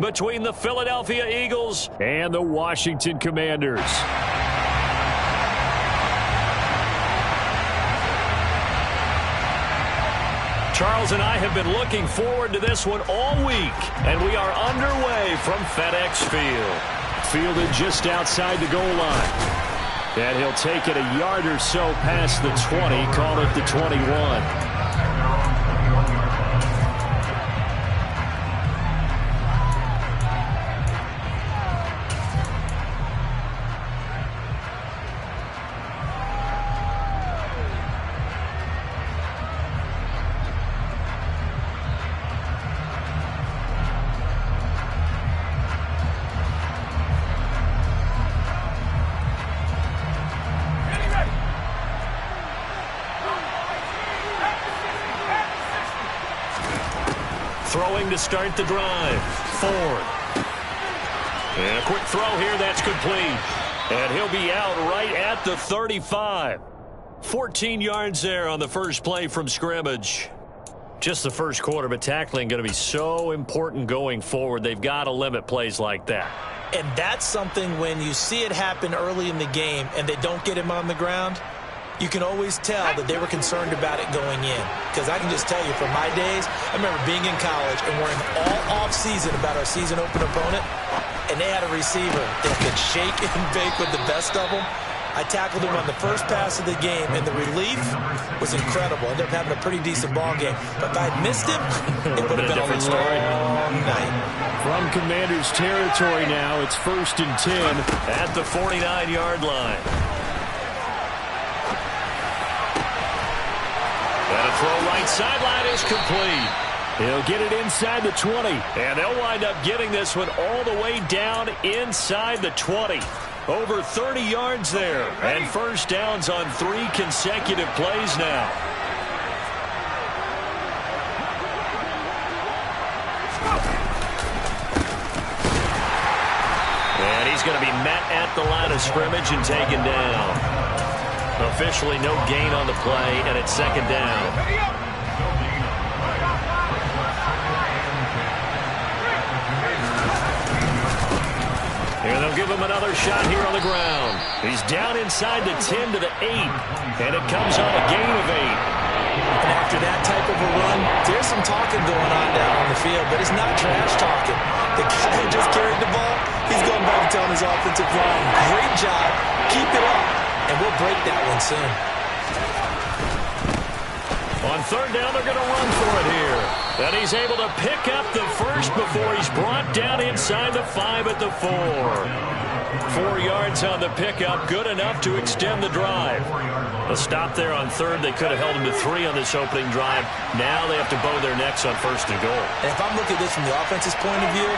between the Philadelphia Eagles and the Washington Commanders. Charles and I have been looking forward to this one all week, and we are underway from FedEx Field. Fielded just outside the goal line. And he'll take it a yard or so past the 20, call it the 21. Throwing to start the drive. Ford. And a quick throw here. That's complete. And he'll be out right at the 35. 14 yards there on the first play from scrimmage. Just the first quarter, but tackling going to be so important going forward. They've got to limit plays like that. And that's something when you see it happen early in the game and they don't get him on the ground, you can always tell that they were concerned about it going in. Because I can just tell you from my days, I remember being in college and worrying all off-season about our season open opponent, and they had a receiver that could shake and bake with the best of them. I tackled him on the first pass of the game, and the relief was incredible. Ended up having a pretty decent ball game. But if I had missed him, it would have been a different story. Night. From Commanders territory now, it's 1st and 10 at the 49-yard line. And a throw right sideline is complete. He'll get it inside the 20. And they'll wind up getting this one all the way down inside the 20. Over 30 yards there. And first downs on 3 consecutive plays now. And he's going to be met at the line of scrimmage and taken down. Officially no gain on the play, and it's 2nd down. And they'll give him another shot here on the ground. He's down inside the 10 to the 8, and it comes on a gain of 8. And after that type of a run, there's some talking going on down on the field, but it's not trash talking. The guy who just carried the ball, he's going back and telling his offensive line, great job, keep it up. And we'll break that one soon. On 3rd down, they're going to run for it here. And he's able to pick up the first before he's brought down inside the 5 at the 4. 4 yards on the pickup, good enough to extend the drive. A stop there on 3rd. They could have held him to 3 on this opening drive. Now they have to bow their necks on 1st and goal. And if I'm looking at this from the offense's point of view,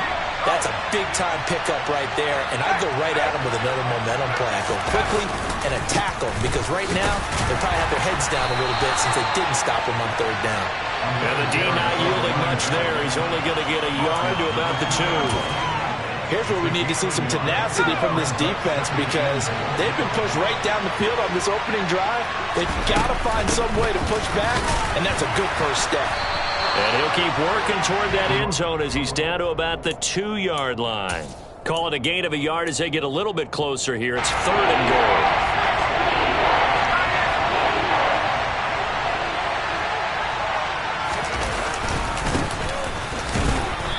that's a big-time pickup right there, and I'd go right at him with another momentum play. I'd go quickly and attack them, because right now they probably have their heads down a little bit since they didn't stop him on 3rd down. And the D not yielding much there. He's only going to get a yard to about the 2. Here's where we need to see some tenacity from this defense, because they've been pushed right down the field on this opening drive. They've got to find some way to push back, and that's a good first step. And he'll keep working toward that end zone as he's down to about the 2-yard line. Call it a gain of a yard as they get a little bit closer here. It's 3rd and goal.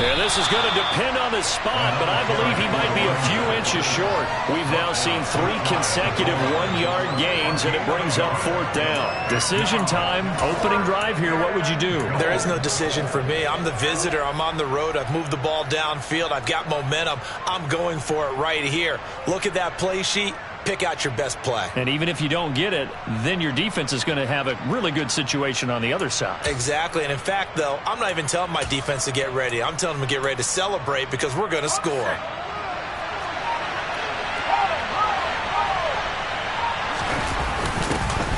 And this is going to depend on the spot, but I believe he might be a few inches short. We've now seen 3 consecutive 1-yard gains, and it brings up 4th down. Decision time, opening drive here. What would you do? There is no decision for me. I'm the visitor. I'm on the road. I've moved the ball downfield. I've got momentum. I'm going for it right here. Look at that play sheet. Pick out your best play. And even if you don't get it, then your defense is going to have a really good situation on the other side. Exactly. And in fact, though, I'm not even telling my defense to get ready. I'm telling them to get ready to celebrate because we're going to score.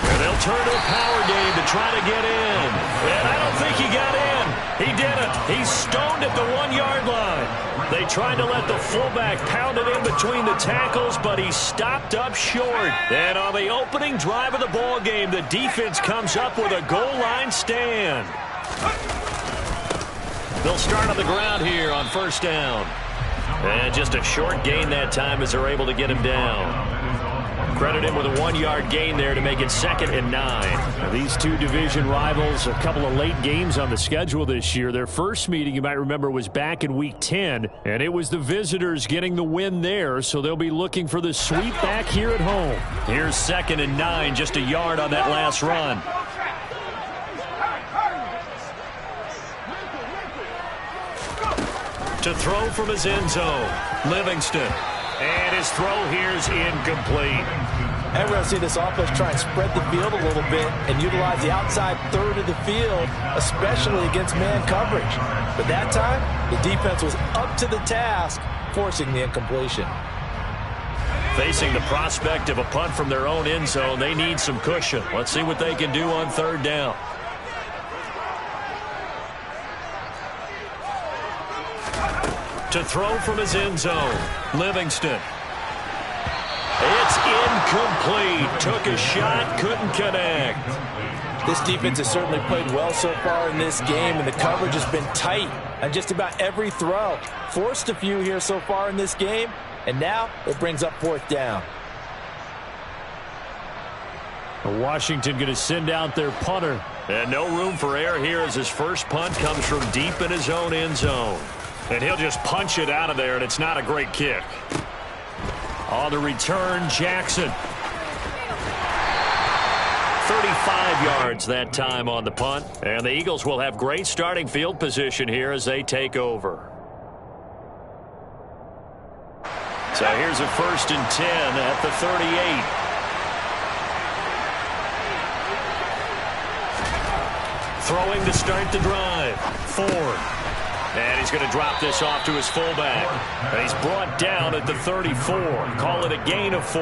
And they'll turn to a power game to try to get in. And I don't think he got in. He didn't. He's stoned at the 1-yard line. They tried to let the fullback pound it in between the tackles, but he stopped up short. And on the opening drive of the ball game, the defense comes up with a goal line stand. They'll start on the ground here on first down. And just a short gain that time as they're able to get him down. Credit him with a 1-yard gain there to make it 2nd and 9. These two division rivals, a couple of late games on the schedule this year. Their first meeting, you might remember, was back in Week 10, and it was the visitors getting the win there, so they'll be looking for the sweep back here at home. Here's 2nd and 9, just a yard on that last run. To throw from his end zone, Livingston. And his throw here is incomplete. And we're going to see this offense try and spread the field a little bit and utilize the outside third of the field, especially against man coverage. But that time, the defense was up to the task, forcing the incompletion. Facing the prospect of a punt from their own end zone, they need some cushion. Let's see what they can do on 3rd down. To throw from his end zone, Livingston. It's incomplete. Took a shot, couldn't connect. This defense has certainly played well so far in this game, and the coverage has been tight on just about every throw. Forced a few here so far in this game, and now it brings up 4th down. Washington going to send out their punter. And no room for error here as his first punt comes from deep in his own end zone. And he'll just punch it out of there, and it's not a great kick. On the return, Jackson. 35 yards that time on the punt. And the Eagles will have great starting field position here as they take over. So here's a 1st and 10 at the 38. Throwing to start the drive. Ford. And he's going to drop this off to his fullback. And he's brought down at the 34. Call it a gain of 4.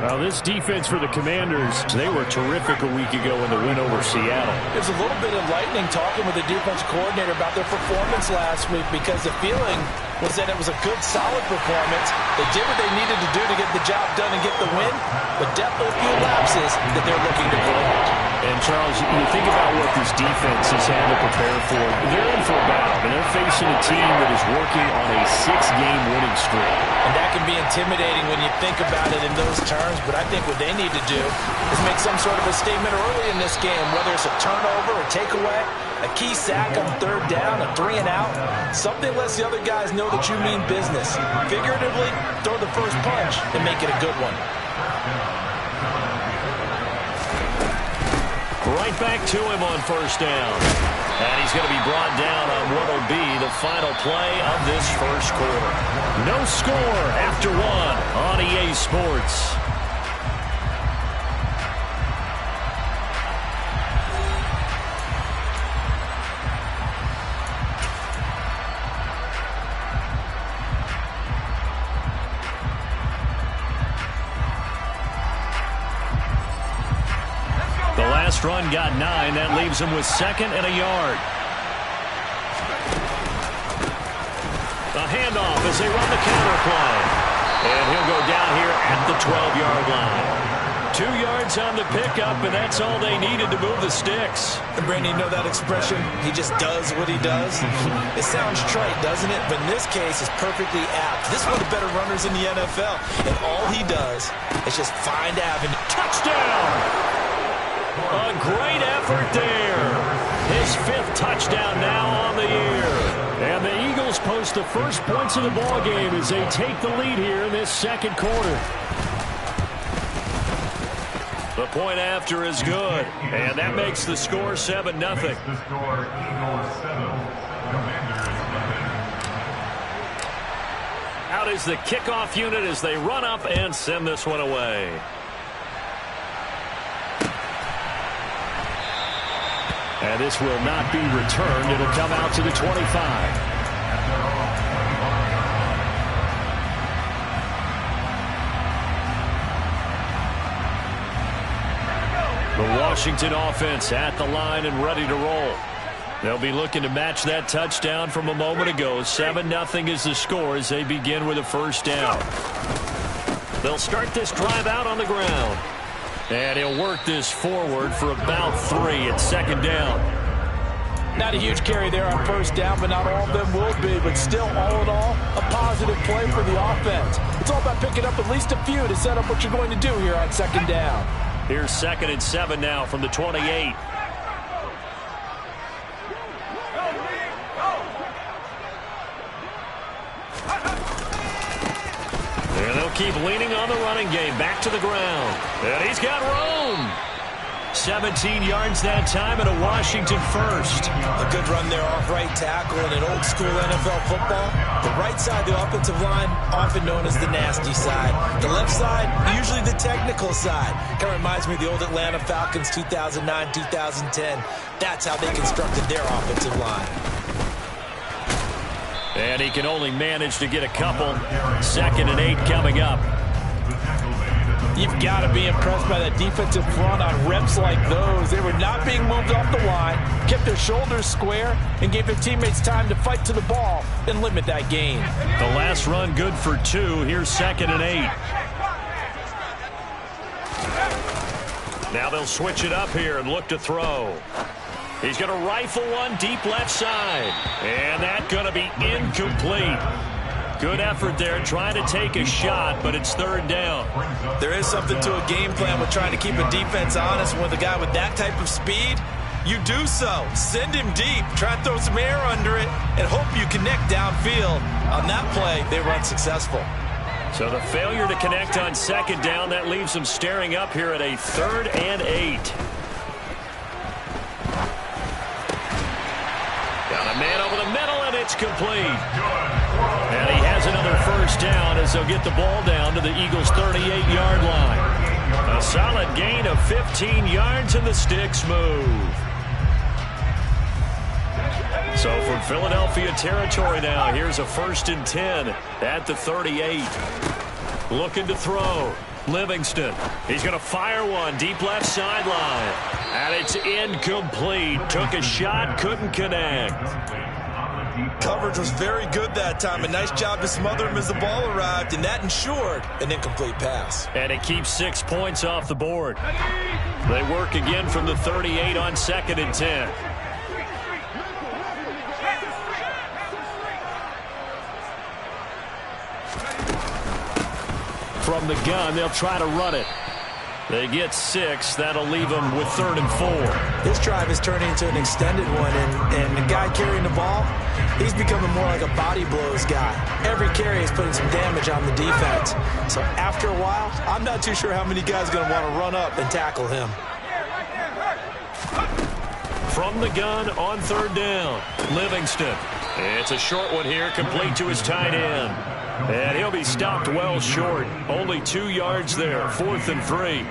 Well, this defense for the Commanders, they were terrific a week ago in the win over Seattle. There's a little bit of lightning talking with the defense coordinator about their performance last week because the feeling was that it was a good, solid performance. They did what they needed to do to get the job done and get the win, but definitely a few lapses that they're looking to correct. And, Charles, you think about what this defense has had to prepare for. They're in for a battle, and they're facing a team that is working on a 6-game winning streak. And that can be intimidating when you think about it in those terms, but I think what they need to do is make some sort of a statement early in this game, whether it's a turnover, a takeaway, a key sack on 3rd down, a 3-and-out. Something lets the other guys know that you mean business. Figuratively, throw the first punch and make it a good one. Right back to him on 1st down. And he's going to be brought down on what will be the final play of this 1st quarter. No score after 1 on EA Sports. Last run got 9. That leaves him with 2nd and a yard. A handoff as they run the counter play. And he'll go down here at the 12-yard line. 2 yards on the pickup, and that's all they needed to move the sticks. And Brandon, you know that expression? He just does what he does. It sounds trite, doesn't it? But in this case, it's perfectly apt. This is one of the better runners in the NFL. And all he does is just find avenue. Touchdown! A great effort there. His 5th touchdown now on the year. And the Eagles post the first points of the ball game as they take the lead here in this 2nd quarter. The point after is good. And that makes the score 7-0. Out is the kickoff unit as they run up and send this one away. And this will not be returned. It'll come out to the 25. The Washington offense at the line and ready to roll. They'll be looking to match that touchdown from a moment ago. 7-0 is the score as they begin with a 1st down. They'll start this drive out on the ground. And he'll work this forward for about 3 at 2nd down. Not a huge carry there on first down, but not all of them will be. But still, all in all, a positive play for the offense. It's all about picking up at least a few to set up what you're going to do here on second down. Here's 2nd and 7 now from the 28. And they'll keep leaning on the running game. Back to the ground. And he's got room. 17 yards that time and a Washington first. A good run there off right tackle in an old school NFL football. The right side of the offensive line, often known as the nasty side. The left side, usually the technical side. Kind of reminds me of the old Atlanta Falcons 2009, 2010. That's how they constructed their offensive line. And he can only manage to get a couple. 2nd and 8 coming up. You've got to be impressed by that defensive front on reps like those. They were not being moved off the line, kept their shoulders square, and gave their teammates time to fight to the ball and limit that gain. The last run good for 2. Here's 2nd and 8. Now they'll switch it up here and look to throw. He's going to rifle one deep left side. And that's going to be incomplete. Good effort there, trying to take a shot, but it's 3rd down. There is something to a game plan with trying to keep a defense honest. With a guy with that type of speed, you do so. Send him deep, try and throw some air under it, and hope you connect downfield. On that play, they were unsuccessful. So the failure to connect on 2nd down, that leaves them staring up here at a 3rd and 8. Got a man over the middle, and it's complete. And he has another first down as they'll get the ball down to the Eagles' 38-yard line. A solid gain of 15 yards, and the sticks move. So from Philadelphia territory now, here's a 1st and 10 at the 38. Looking to throw. Livingston. He's going to fire one deep left sideline. And it's incomplete. Took a shot, couldn't connect. Coverage was very good that time. A nice job to smother him as the ball arrived, and that ensured an incomplete pass. And it keeps 6 points off the board. They work again from the 38 on 2nd and 10. From the gun, they'll try to run it. They get 6. That'll leave them with 3rd and 4. This drive is turning into an extended one, and the guy carrying the ball, he's becoming more like a body blows guy. Every carry is putting some damage on the defense. So after a while, I'm not too sure how many guys are going to want to run up and tackle him. From the gun on 3rd down, Livingston. It's a short one here, complete to his tight end. And he'll be stopped well short. Only 2 yards there, 4th and 3.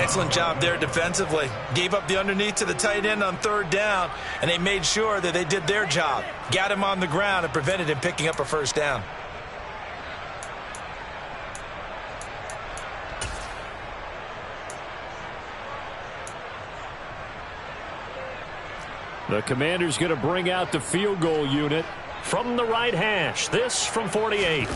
Excellent job there defensively. Gave up the underneath to the tight end on 3rd down, and they made sure that they did their job. Got him on the ground and prevented him picking up a first down. The Commander's going to bring out the field goal unit from the right hash. This from 48.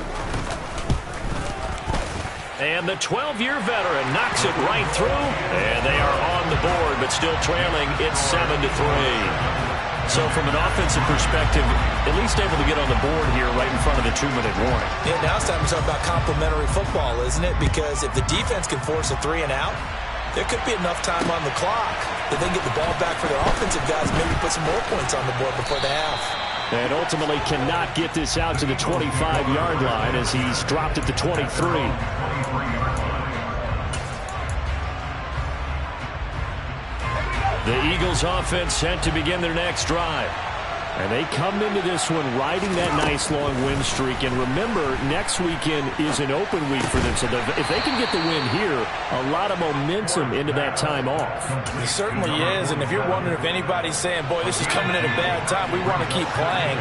And the 12-year veteran knocks it right through. And they are on the board, but still trailing. It's 7-3. So from an offensive perspective, at least able to get on the board here right in front of the 2-minute warning. Yeah, now it's time to talk about complementary football, isn't it? Because if the defense can force a 3 and out, there could be enough time on the clock that they can get the ball back for their offensive guys, maybe put some more points on the board before the half. And ultimately cannot get this out to the 25-yard line as he's dropped at the 23. The Eagles offense set to begin their next drive. And they come into this one riding that nice long win streak. And remember, next weekend is an open week for them. So if they can get the win here, a lot of momentum into that time off. It certainly is. And if you're wondering if anybody's saying, boy, this is coming at a bad time, we want to keep playing,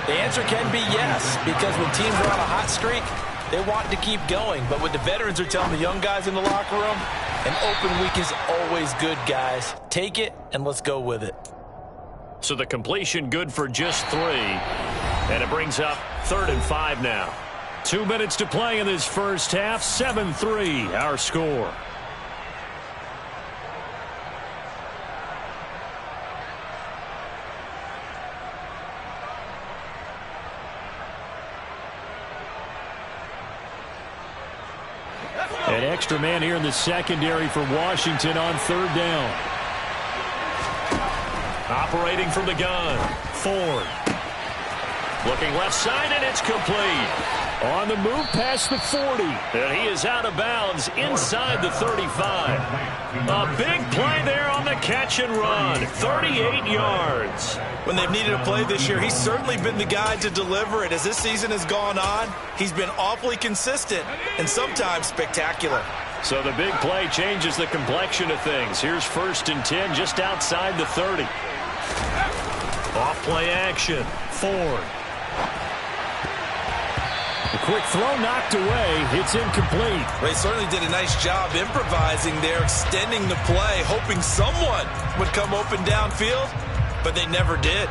the answer can be yes. Because when teams are on a hot streak, they want to keep going. But what the veterans are telling the young guys in the locker room, an open week is always good, guys. Take it and let's go with it. So the completion good for just 3. And it brings up 3rd and 5 now. 2 minutes to play in this first half. 7-3 our score. An extra man here in the secondary for Washington on third down. Operating from the gun, Ford. Looking left side, and it's complete. On the move past the 40. And he is out of bounds inside the 35. A big play there on the catch and run. 38 yards. When they've needed a play this year, he's certainly been the guy to deliver it. As this season has gone on, he's been awfully consistent and sometimes spectacular. So the big play changes the complexion of things. Here's 1st and 10 just outside the 30. Off play action. Ford. A quick throw knocked away. It's incomplete. They certainly did a nice job improvising there, extending the play, hoping someone would come open downfield, but they never did.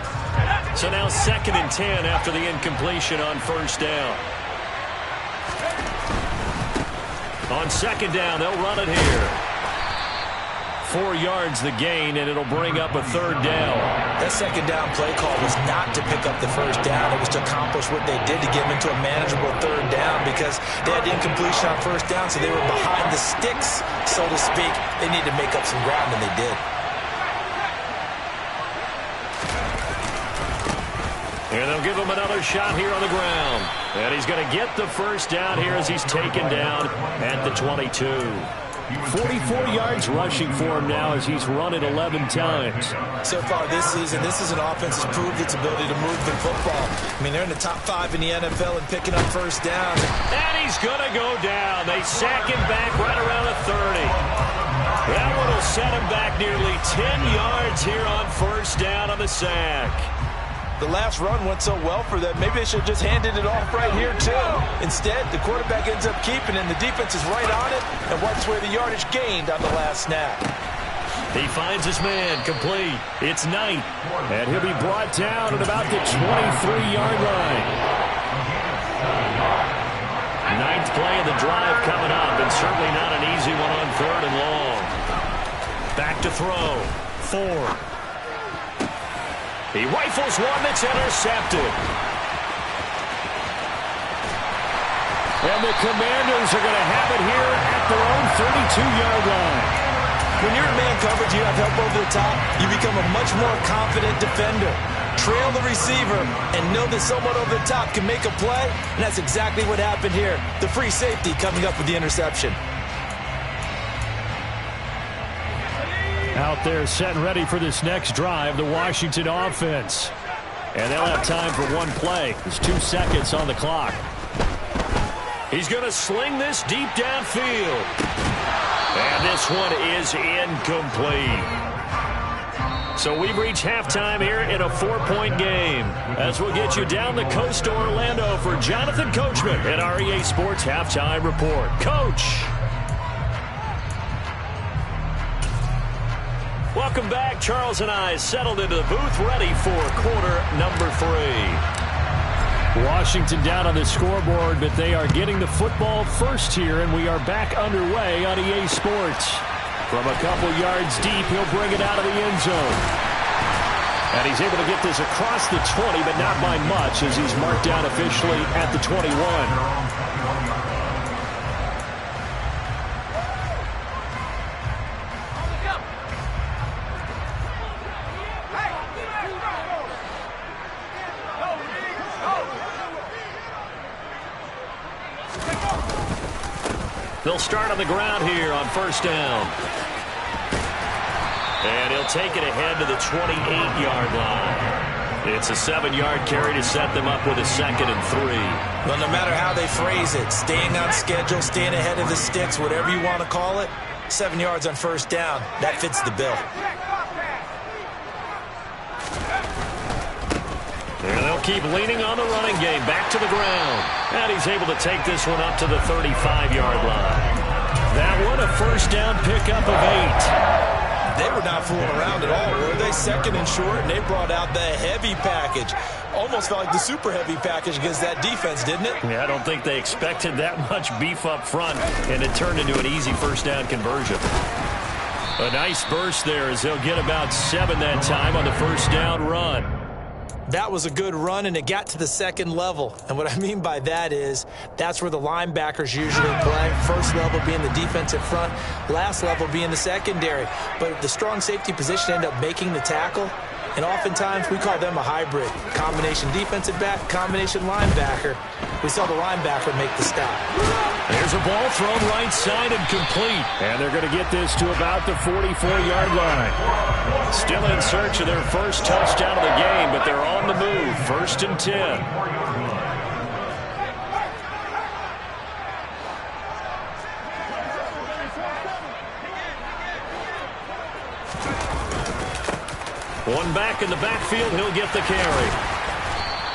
So now 2nd and 10 after the incompletion on 1st down. On 2nd down, they'll run it here. 4 yards the gain, and it'll bring up a 3rd down. That 2nd down play call was not to pick up the 1st down. It was to accomplish what they did to get them into a manageable 3rd down because they had incompletion on 1st down, so they were behind the sticks, so to speak. They needed to make up some ground, and they did. And they'll give him another shot here on the ground. And he's going to get the 1st down here as he's taken down at the 22. 44 yards rushing for him now as he's run it 11 times. So far this season, this is an offense that's proved its ability to move the football. I mean, they're in the top 5 in the NFL and picking up 1st downs. And he's going to go down. They sack him back right around the 30. That one will set him back nearly 10 yards here on 1st down on the sack. The last run went so well for them, maybe they should have just handed it off right here, too. Instead, the quarterback ends up keeping it, and the defense is right on it and wipes away the yardage gained on the last snap. He finds his man, complete. It's Knight. And he'll be brought down at about the 23-yard line. 9th play of the drive coming up, and certainly not an easy one on 3rd and long. Back to throw. Ford. He rifles one that's intercepted. And the Commanders are going to have it here at their own 32-yard line. When you're in man coverage, you have help over the top, you become a much more confident defender. Trail the receiver and know that someone over the top can make a play, and that's exactly what happened here. The free safety coming up with the interception. Out there set and ready for this next drive, the Washington offense. And they'll have time for one play. There's 2 seconds on the clock. He's going to sling this deep downfield. And this one is incomplete. So we've reached halftime here in a 4-point game. As we'll get you down the coast to Orlando for Jonathan Coachman at our EA Sports Halftime Report. Coach. Welcome back. Charles and I settled into the booth ready for quarter number 3. Washington down on the scoreboard, but they are getting the football first here, and we are back underway on EA Sports. From a couple yards deep, he'll bring it out of the end zone. And he's able to get this across the 20, but not by much as he's marked down officially at the 21. They'll start on the ground here on 1st down. And he'll take it ahead to the 28-yard line. It's a 7-yard carry to set them up with a 2nd and 3. Well, no matter how they phrase it, staying on schedule, staying ahead of the sticks, whatever you want to call it, 7 yards on 1st down, that fits the bill. And they'll keep leaning on the running game. Back to the ground. And he's able to take this one up to the 35-yard line. That one a 1st down pickup of 8. They were not fooling around at all, were they? 2nd and short, and they brought out the heavy package. Almost felt like the super heavy package against that defense, didn't it? Yeah, I don't think they expected that much beef up front, and it turned into an easy 1st down conversion. A nice burst there as they'll get about 7 that time on the 1st down run. That was a good run, and it got to the second level. And what I mean by that is that's where the linebackers usually play. First level being the defensive front, last level being the secondary. But the strong safety position ended up making the tackle, and oftentimes we call them a hybrid. Combination defensive back, combination linebacker. We saw the linebacker make the stop. There's a ball thrown right side and complete. And they're going to get this to about the 44-yard line. Still in search of their first touchdown of the game, but they're on the move. 1st and 10. One back in the backfield, he'll get the carry.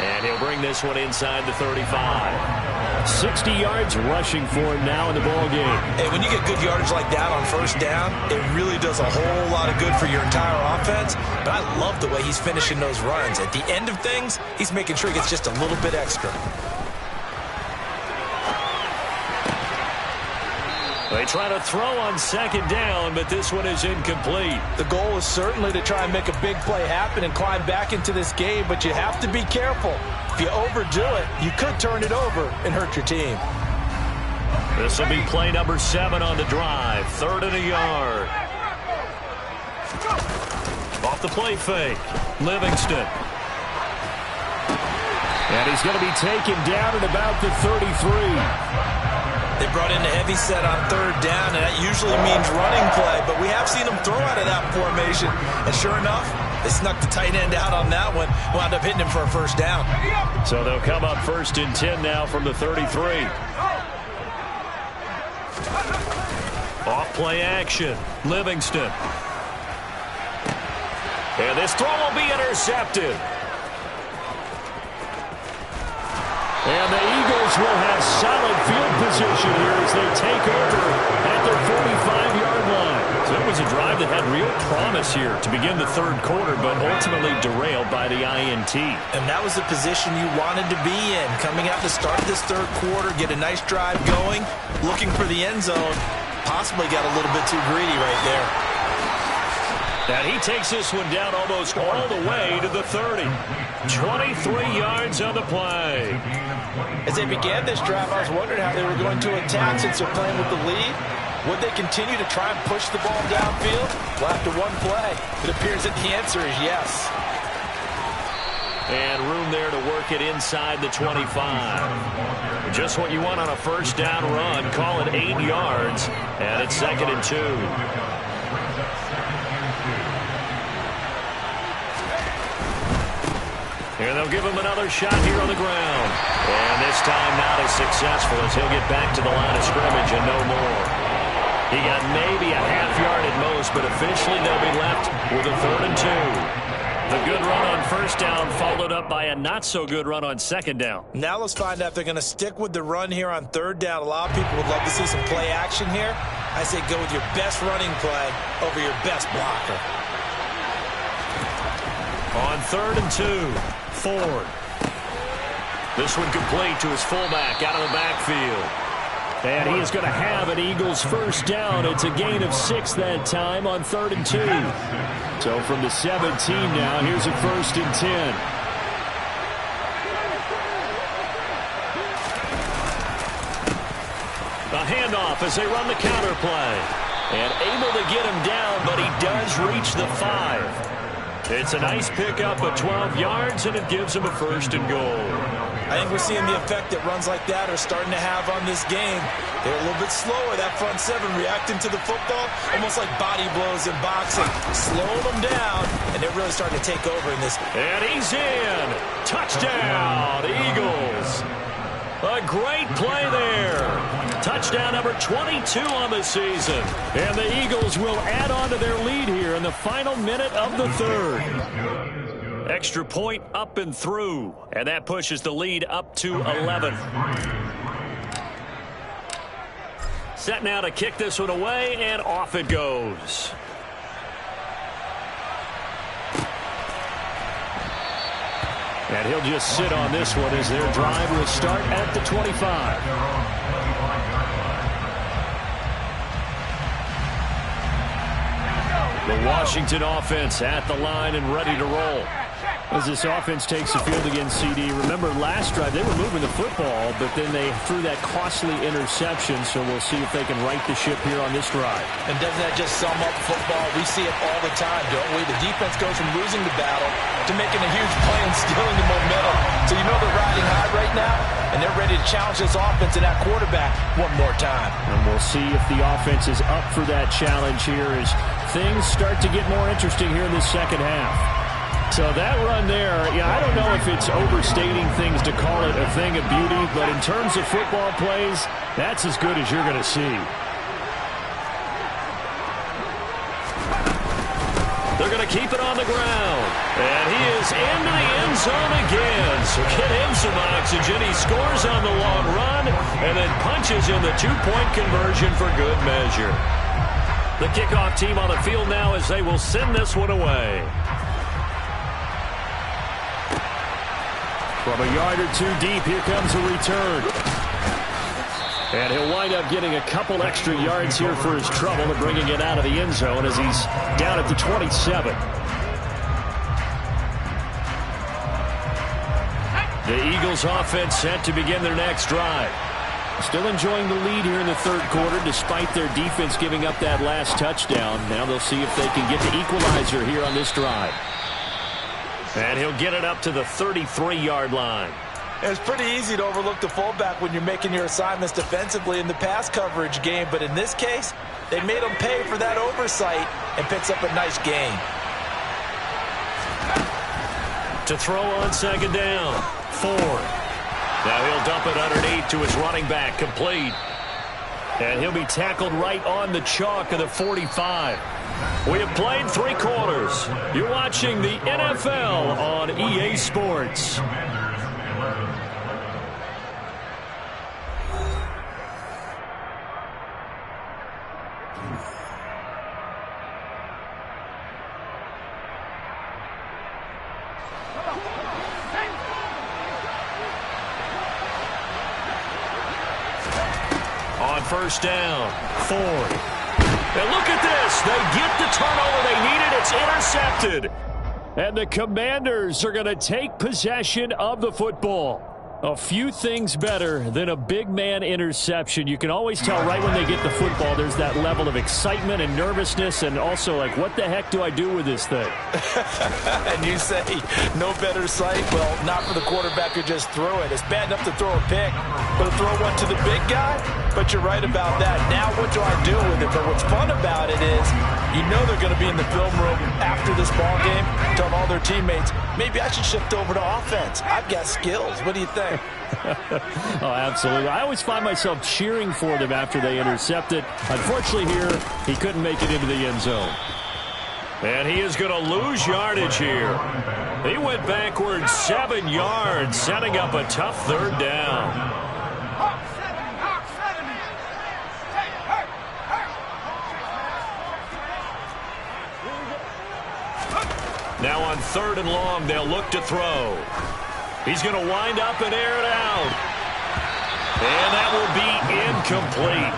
And he'll bring this one inside the 35. 60 yards rushing for him now in the ball game. Hey, when you get good yardage like that on first down, it really does a whole lot of good for your entire offense. But I love the way he's finishing those runs. At the end of things, he's making sure he gets just a little bit extra. They try to throw on second down, but this one is incomplete. The goal is certainly to try and make a big play happen and climb back into this game, but you have to be careful. If you overdo it, you could turn it over and hurt your team. This will be play number 7 on the drive. 3rd and a yard. Off the play fake. Livingston. And he's going to be taken down at about the 33. They brought in a heavy set on 3rd down, and that usually means running play, but we have seen them throw out of that formation. And sure enough, they snuck the tight end out on that one, wound up hitting him for a first down. So they'll come up 1st and 10 now from the 33. Off play action. Livingston. And this throw will be intercepted. And the Eagles will have solid field position here as they take over at their 45-yard line. So it was a drive that had real promise here to begin the 3rd quarter, but ultimately derailed by the INT. And that was the position you wanted to be in. Coming out to start this 3rd quarter, get a nice drive going, looking for the end zone. Possibly got a little bit too greedy right there. And he takes this one down almost all the way to the 30. 23 yards on the play. As they began this drive, I was wondering how they were going to attack since they're playing with the lead. Would they continue to try and push the ball downfield? Well, after one play, it appears that the answer is yes. And room there to work it inside the 25. Just what you want on a first down run. Call it 8 yards. And it's 2nd and 2. And they'll give him another shot here on the ground. And this time not as successful as he'll get back to the line of scrimmage and no more. He got maybe a half yard at most, but officially they'll be left with a 3rd and 2. The good run on first down followed up by a not-so-good run on second down. Now let's find out if they're going to stick with the run here on 3rd down. A lot of people would love to see some play action here. I say go with your best running play over your best blocker. On 3rd and 2. Ford. This one complete to his fullback out of the backfield. And he is going to have an Eagles first down. It's a gain of 6 that time on 3rd and 2. So from the 17 now, here's a 1st and 10. A handoff as they run the counter play. And able to get him down, but he does reach the 5. It's a nice pickup of 12 yards, and it gives him a 1st and goal. I think we're seeing the effect that runs like that are starting to have on this game. They're a little bit slower, that front 7, reacting to the football, almost like body blows in boxing, slowing them down, and they're really starting to take over in this. And he's in. Touchdown, Eagles. A great play there. Touchdown number 22 on the season. And the Eagles will add on to their lead here in the final minute of the 3rd. Extra point up and through. And that pushes the lead up to 11. Set now to kick this one away, and off it goes. And he'll just sit on this one as their drive will start at the 25. The Washington offense at the line and ready to roll. As this offense takes the field against CD, remember last drive they were moving the football, but then they threw that costly interception, so we'll see if they can right the ship here on this drive. And doesn't that just sum up football? We see it all the time, don't we? The defense goes from losing the battle to making a huge play and stealing the momentum. So you know they're riding high right now, and they're ready to challenge this offense and that quarterback one more time. And we'll see if the offense is up for that challenge here as things start to get more interesting here in the second half. So that run there, I don't know if it's overstating things to call it a thing of beauty, but in terms of football plays, that's as good as you're going to see. They're going to keep it on the ground. And he is into the end zone again. So get him some oxygen. He scores on the long run and then punches in the two-point conversion for good measure. The kickoff team on the field now as they will send this one away. From a yard or two deep, here comes a return. And he'll wind up getting a couple extra yards here for his trouble and bringing it out of the end zone as he's down at the 27. The Eagles offense set to begin their next drive. Still enjoying the lead here in the third quarter despite their defense giving up that last touchdown. Now they'll see if they can get the equalizer here on this drive. And he'll get it up to the 33-yard line. It's pretty easy to overlook the fullback when you're making your assignments defensively in the pass coverage game. But in this case, they made him pay for that oversight and picks up a nice gain. To throw on second down. Ford. Now he'll dump it underneath to his running back. Complete. And he'll be tackled right on the chalk of the 45. We have played 3 quarters. You're watching the NFL on EA Sports. On first down, Ford. And look at this. They get the turnover they needed. It's intercepted. And the Commanders are going to take possession of the football. A few things better than a big man interception. You can always tell right when they get the football, there's that level of excitement and nervousness and also like, what the heck do I do with this thing? And you say, no better sight? Well, not for the quarterback who just threw it. It's bad enough to throw a pick, but to throw one to the big guy? But you're right about that. Now what do I do with it? But what's fun about it is you know they're going to be in the film room after this ball game telling all their teammates, maybe I should shift over to offense. I've got skills. What do you think? Oh, absolutely. I always find myself cheering for them after they intercept it. Unfortunately here, he couldn't make it into the end zone. And he is going to lose yardage here. He went backwards 7 yards, setting up a tough third down. Now on 3rd and long, they'll look to throw. He's going to wind up and air it out. And that will be incomplete.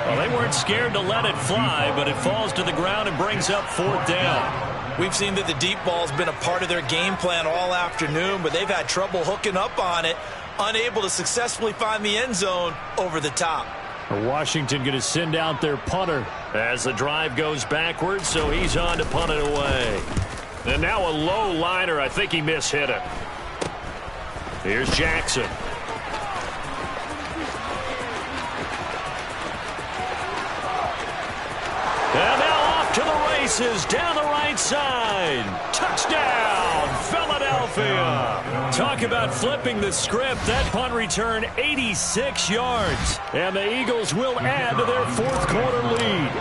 Well, they weren't scared to let it fly, but it falls to the ground and brings up 4th down. We've seen that the deep ball's been a part of their game plan all afternoon, but they've had trouble hooking up on it, unable to successfully find the end zone over the top. Washington going to send out their punter as the drive goes backwards, so he's on to punt it away. And now a low liner. I think he mishit it. Here's Jackson. And now off to the races down the right side. Touchdown, Philadelphia. Talk about flipping the script. That punt return 86 yards. And the Eagles will add to their 4th quarter lead.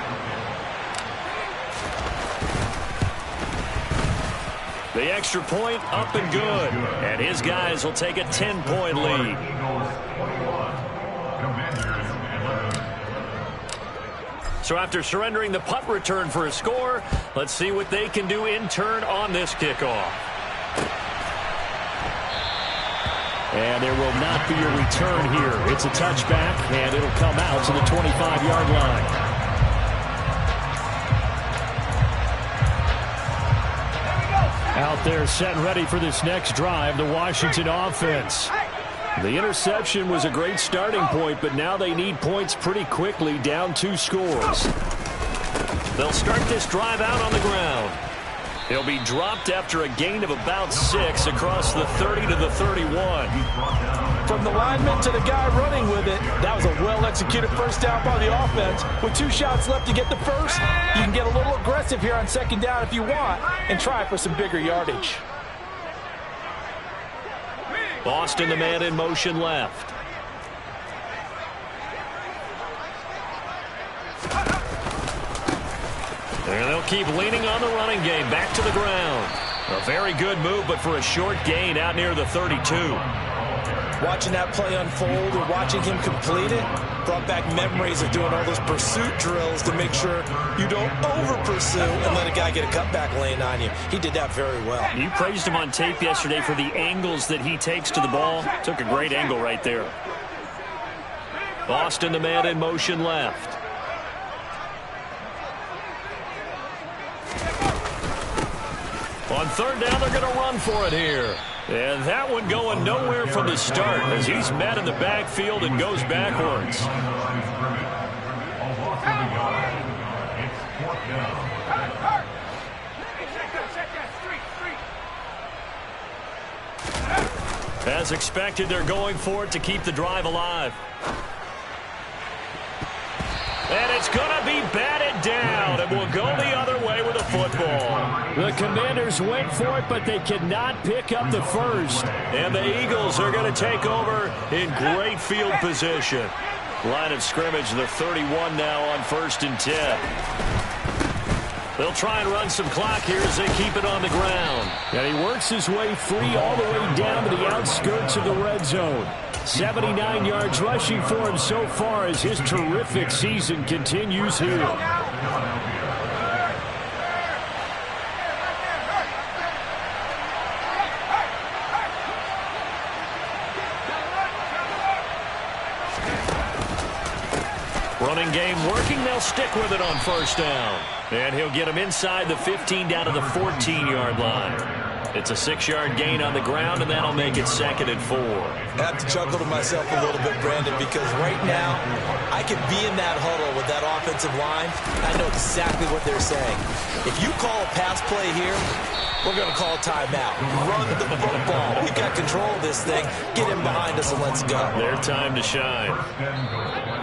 The extra point up and good. And his guys will take a 10-point lead. So after surrendering the punt return for a score, let's see what they can do in turn on this kickoff. And there will not be a return here. It's a touchback, and it'll come out to the 25-yard line. Out there set and ready for this next drive, the Washington offense. The interception was a great starting point, but now they need points pretty quickly, down 2 scores. They'll start this drive out on the ground. He'll be dropped after a gain of about 6 across the 30 to the 31. From the lineman to the guy running with it, that was a well-executed first down by the offense. With 2 shots left to get the first, you can get a little aggressive here on second down if you want and try for some bigger yardage. Boston, the man in motion left. And they'll keep leaning on the running game. Back to the ground. A very good move, but for a short gain out near the 32. Watching that play unfold or watching him complete it brought back memories of doing all those pursuit drills to make sure you don't over-pursue and let a guy get a cutback lane on you. He did that very well. You praised him on tape yesterday for the angles that he takes to the ball. Took a great angle right there. Boston, the man in motion left. On third down, they're going to run for it here. And that one going nowhere from the start as he's met in the backfield and goes backwards. As expected, they're going for it to keep the drive alive. And it's going to be batted down, and we'll go the other way with the football. The Commanders went for it, but they could not pick up the first. And the Eagles are going to take over in great field position. Line of scrimmage, the 31 now on 1st and 10. They'll try and run some clock here as they keep it on the ground. And he works his way free all the way down to the outskirts of the red zone. 79 yards rushing for him so far as his terrific season continues here. Running game working. They'll stick with it on 1st down. And he'll get him inside the 15 down to the 14-yard line. It's a 6-yard gain on the ground, and that'll make it 2nd and 4. I have to chuckle to myself a little bit, Brandon, because right now I could be in that huddle with that offensive line. I know exactly what they're saying. If you call a pass play here, we're going to call a timeout. Run the football. We've got control of this thing. Get him behind us and let's go. Their time to shine.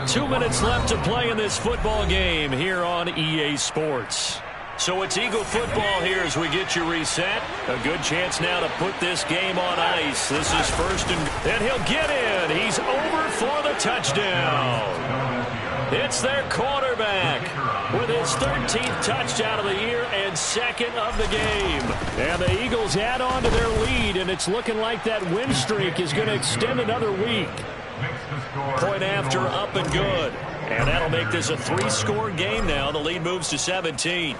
2 minutes left to play in this football game here on EA Sports. So it's Eagle football here as we get you reset. A good chance now to put this game on ice. This is 1st and he'll get in. He's over for the touchdown. It's their quarterback with his 13th touchdown of the year and 2nd of the game. And the Eagles add on to their lead, and it's looking like that win streak is going to extend another week. Point after, up and good. And that'll make this a 3-score game now. The lead moves to 17.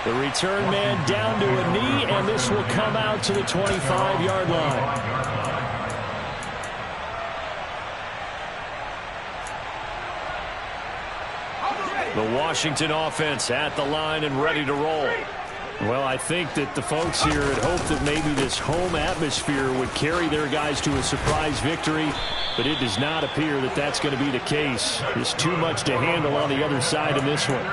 The return man down to a knee, and this will come out to the 25-yard line. The Washington offense at the line and ready to roll. Well, I think that the folks here had hoped that maybe this home atmosphere would carry their guys to a surprise victory, but it does not appear that that's going to be the case. There's too much to handle on the other side in this one.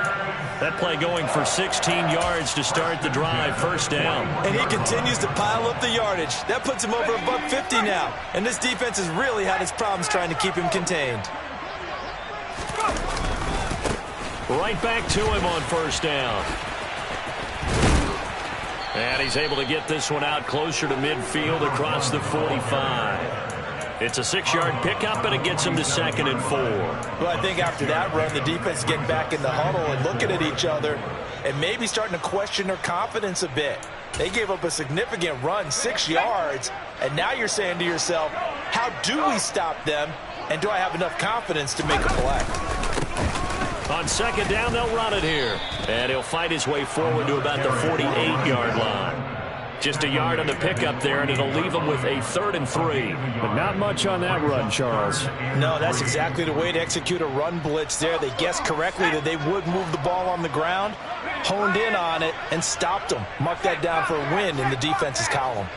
That play going for 16 yards to start the drive, 1st down. And he continues to pile up the yardage. That puts him over $150 now. And this defense has really had its problems trying to keep him contained. Right back to him on 1st down. And he's able to get this one out closer to midfield across the 45. It's a 6-yard pickup, and it gets him to 2nd and 4. Well, I think after that run, the defense is getting back in the huddle and looking at each other and maybe starting to question their confidence a bit. They gave up a significant run, 6 yards, and now you're saying to yourself, how do we stop them, and do I have enough confidence to make a play? On 2nd down, they'll run it here. And he'll fight his way forward to about the 48-yard line. Just a yard on the pickup there, and it'll leave them with a 3rd and 3. But not much on that run, Charles. No, that's exactly the way to execute a run blitz there. They guessed correctly that they would move the ball on the ground, honed in on it, and stopped them. Mark that down for a win in the defense's column.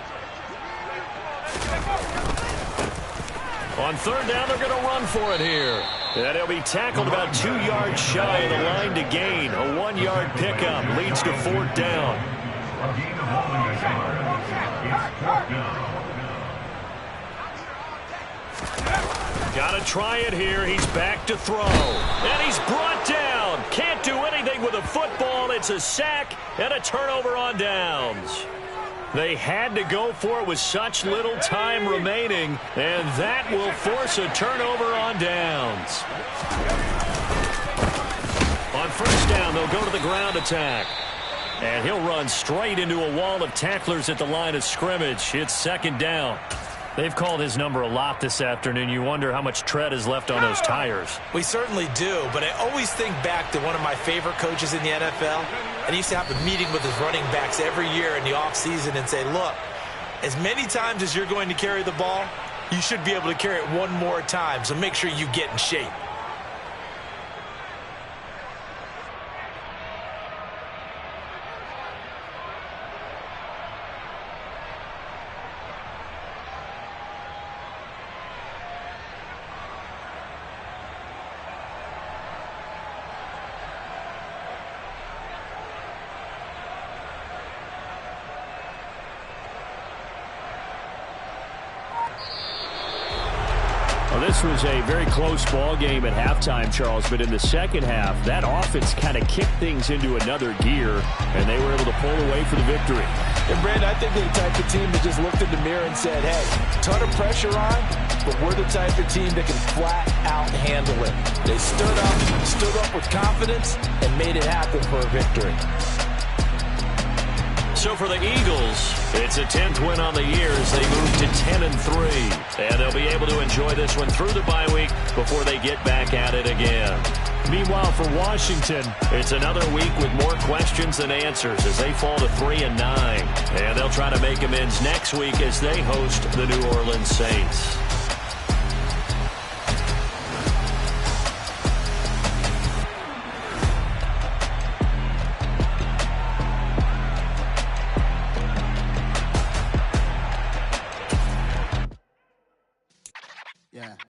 On 3rd down, they're going to run for it here. And he'll be tackled about 2 yards shy of the line to gain. A 1-yard pickup leads to 4th down. Got to try it here. He's back to throw. And he's brought down. Can't do anything with a football. It's a sack and a turnover on downs. They had to go for it with such little time remaining, and that will force a turnover on downs. On 1st down, they'll go to the ground attack. And he'll run straight into a wall of tacklers at the line of scrimmage. It's 2nd down. They've called his number a lot this afternoon. You wonder how much tread is left on those tires. We certainly do, but I always think back to one of my favorite coaches in the NFL. And he used to have a meeting with his running backs every year in the offseason and say, look, as many times as you're going to carry the ball, you should be able to carry it one more time, so make sure you get in shape. This was a very close ball game at halftime, Charles, but in the second half, that offense kind of kicked things into another gear, and they were able to pull away for the victory. And, Brandon, I think they're the type of team that just looked in the mirror and said, hey, ton of pressure on, but we're the type of team that can flat out handle it. They stood up with confidence and made it happen for a victory. So for the Eagles, it's a 10th win on the year as they move to 10 and 3. And they'll be able to enjoy this one through the bye week before they get back at it again. Meanwhile, for Washington, it's another week with more questions than answers as they fall to 3 and 9. And they'll try to make amends next week as they host the New Orleans Saints.